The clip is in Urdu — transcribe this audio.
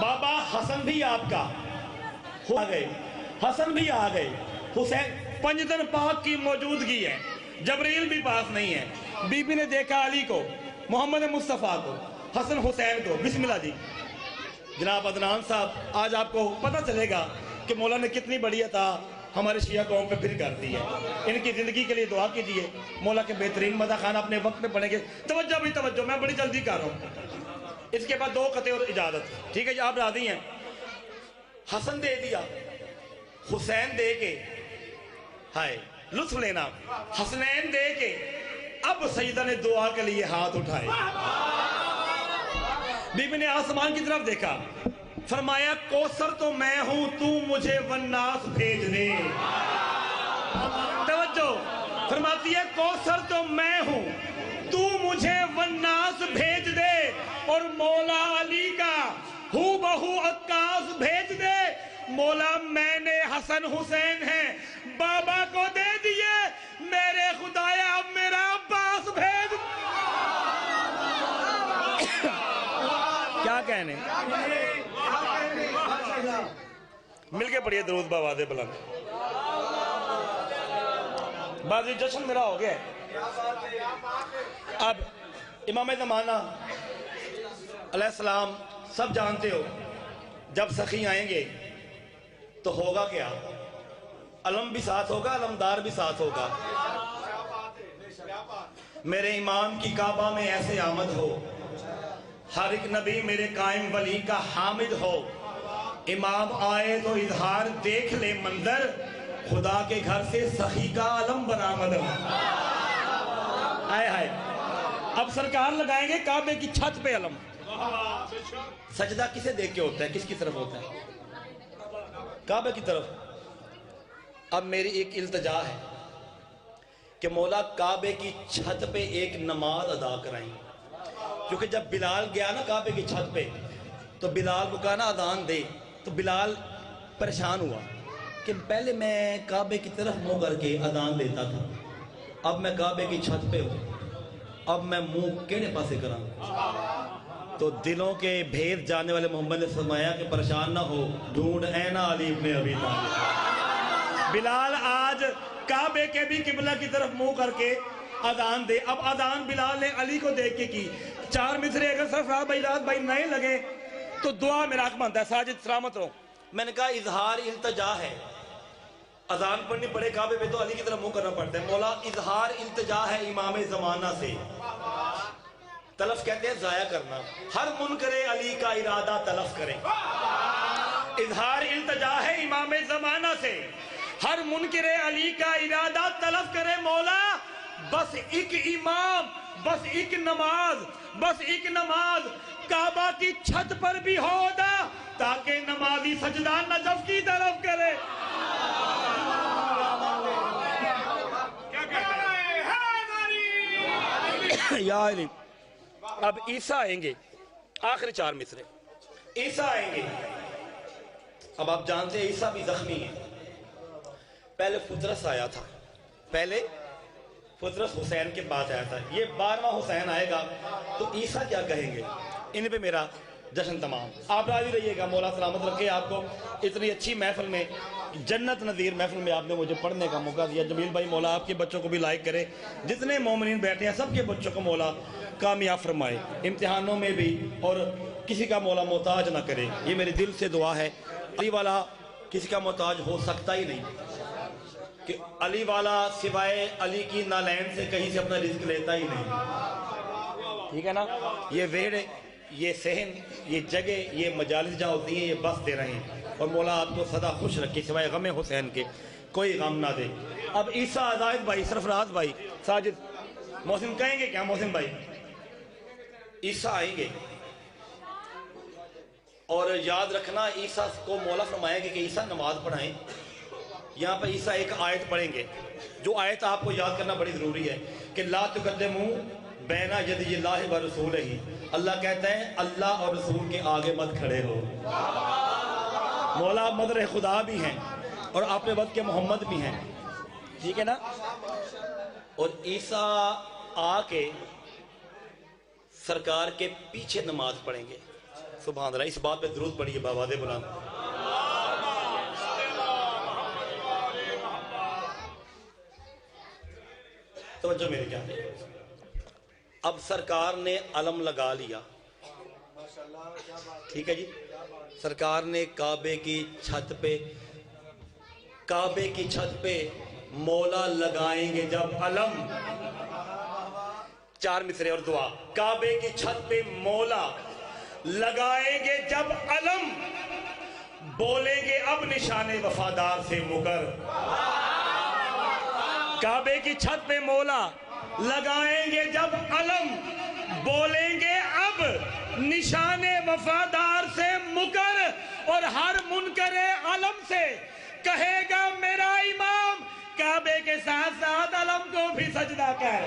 بابا حسن بھی آپ کا آ گئے، حسن بھی آ گئے، حسین پنجتن پاک کی موجودگی ہے، جبریل بھی پاس نہیں ہے، بی بی نے دیکھا علی کو، محمد مصطفیٰ کو، حسن حسین کو۔ بسم اللہ جی۔ جناب عدنان صاحب، آج آپ کو پتہ چلے گا کہ مولا نے کتنی بڑی عطا ہمارے شیعہ قوم پہ پھر کر دی ہے۔ ان کی زندگی کے لیے دعا کیجئے، مولا کے بہترین مدح خانہ اپنے وقت میں پڑھیں گے۔ توجہ بھی توجہ، میں بڑی جلدی کر رہا ہوں، اس کے بعد 2 قطعے اور اجازت، ٹھیک ہے جی؟ آپ راضی ہیں؟ حسن دے دیا، حسین دے کے، ہائے لطف لینا، حسنین دے کے، اب سیدہ نے دعا کے لیے ہاتھ اٹھائے۔ بی بی نے آسمان کی طرف دیکھا، فرمایا کوثر تو میں ہوں، تو مجھے والناس بھیج دے۔ توجہ، فرماتی ہے کوثر تو میں ہوں، تو مجھے والناس بھیج دے، اور مولا علی کا ہو بہو عکاس بھیج دے۔ مولا میں نے حسن حسین ہیں بابا کو دے دیے، میرے خدایا اب میرا عباس بھیج۔ کیا کہنے، مل کے پڑھیے درود بآواز بلند۔ بازی جشن میرا ہو گیا ہے۔ اب امام زمانہ علیہ السلام سب جانتے ہو، جب سخی آئیں گے تو ہوگا کیا؟ علم بھی ساتھ ہوگا، علمدار بھی ساتھ ہوگا۔ میرے امام کی کعبہ میں ایسے آمد ہو، ہر ایک نبی میرے قائم ولی کا حامد ہو۔ امام آئے تو اظہار دیکھ لے منظر، خدا کے گھر سے سخی کا علم برآمد ہو۔ آئے ہائے، اب سرکار لگائیں گے کعبے کی چھت پہ علم۔ سجدہ کسے دیکھ کے ہوتا ہے، کس کی طرف ہوتا ہے؟ کعبے کی طرف۔ اب میری ایک التجا ہے کہ مولا کعبے کی چھت پہ ایک نماز ادا کرائیں، کیونکہ جب بلال گیا نا کعبے کی چھت پہ تو بلال کو کہا نا اذان دے، تو بلال پریشان ہوا کہ پہلے میں کعبے کی طرف منہ کر کے اذان دیتا تھا، اب میں کعبے کی چھت پہ ہوں، اب میں منہ کیڑے پاسے کراں؟ تو دلوں کے بھید جاننے والے محمد نے فرمایا کہ پریشان نہ ہو، ڈھونڈ اینا علی ابن ابی طالب۔ بلال آج کعبے کے بھی قبلہ کی طرف منہ کر کے اذان دے۔ اب اذان بلال نے علی کو دیکھ کے کی۔ 4 مصرے اگر سرفراز بھائی رات بھائی نئے لگے تو دعا میرا حق بنتا ہے۔ ساجد سلامت رہو۔ میں نے کہا اظہار التجا ہے، اذان پڑھنی پڑے کعبے پہ تو علی کی طرف منہ کرنا پڑتا ہے۔ مولا اظہار التجا ہے امام زمانہ سے، تلف کہتے ہیں ضائع کرنا، ہر منکر علی کا ارادہ تلف کرے۔ اظہار التجا ہے امام زمانہ سے، ہر منکر علی کا ارادہ تلف کرے۔ مولا بس ایک امام، بس ایک نماز، بس ایک نماز کعبہ کی چھت پر بھی ہو دا، تاکہ نمازی سجدہ نجف کی طرف کرے۔ یا علی۔ اب عیسیٰ آئیں گے، آخری 4 مصرے، عیسیٰ آئیں گے۔ اب آپ جانتے ہیں عیسیٰ بھی زخمی ہیں۔ پہلے فطرس آیا تھا، پہلے فطرس حسین کے پاس آیا تھا، یہ 12واں حسین آئے گا تو عیسیٰ کیا کہیں گے؟ ان پہ میرا جشن تمام۔ آپ راضی رہیے گا، مولا سلامت رکھے آپ کو اتنی اچھی محفل میں، جنت نظیر محفل میں آپ نے مجھے پڑھنے کا موقع دیا۔ جمیل بھائی مولا آپ کے بچوں کو بھی لائک کرے، جتنے مومنین بیٹھے ہیں سب کے بچوں کو مولا کامیاب فرمائے امتحانوں میں بھی، اور کسی کا مولا محتاج نہ کرے، یہ میرے دل سے دعا ہے۔ علی والا کسی کا محتاج ہو سکتا ہی نہیں، کہ علی والا سوائے علی کی نالین سے کہیں سے اپنا رزق لیتا ہی نہیں، ٹھیک ہے نا؟ یہ ویڑے، یہ صحن، یہ جگہ، یہ مجالس جہاں ہوتی ہیں، یہ بس دے رہے ہیں، اور مولا آپ کو سدا خوش رکھے، سوائے غم حسین کے کوئی غم نہ دے۔ اب عیسیٰ زاہد بھائی، سرفراز بھائی، ساجد، محسن کہیں گے کیا؟ محسن بھائی عیسیٰ آئیں گے، اور یاد رکھنا عیسیٰ کو مولا فرمایا کہ عیسیٰ نماز پڑھائیں۔ یہاں پر عیسیٰ ایک آیت پڑھیں گے، جو آیت آپ کو یاد کرنا بڑی ضروری ہے کہ لا تقدموا بین یدی اللہ و رسولہ۔ اللہ کہتا ہے اللہ اور رسول کے آگے مت کھڑے ہو۔ مولا مدر خدا بھی ہیں اور آپ نے وقت کے محمد بھی ہیں، ٹھیک ہے نا؟ اور عیسیٰ آ کے سرکار کے پیچھے نماز پڑھیں گے، سبحان اللہ. اس بات پہ درود پڑھیے بآواز بلند. توجہ میرے کیا. اب سرکار نے علم لگا لیا, ٹھیک ہے جی. سرکار نے کعبے کی چھت پہ مولا لگائیں گے جب علم. 4 مصرے اور دعا. کعبے کی چھت پہ مولا لگائیں گے جب علم, بولیں گے اب نشان وفادار سے مکر. کعبے کی چھت پہ مولا لگائیں گے جب علم, بولیں گے اب نشان وفادار سے مکر. اور ہر منکر علم سے کہے گا میرا امام, کعبے کے ساتھ ساتھ علم کو بھی سجدہ کر.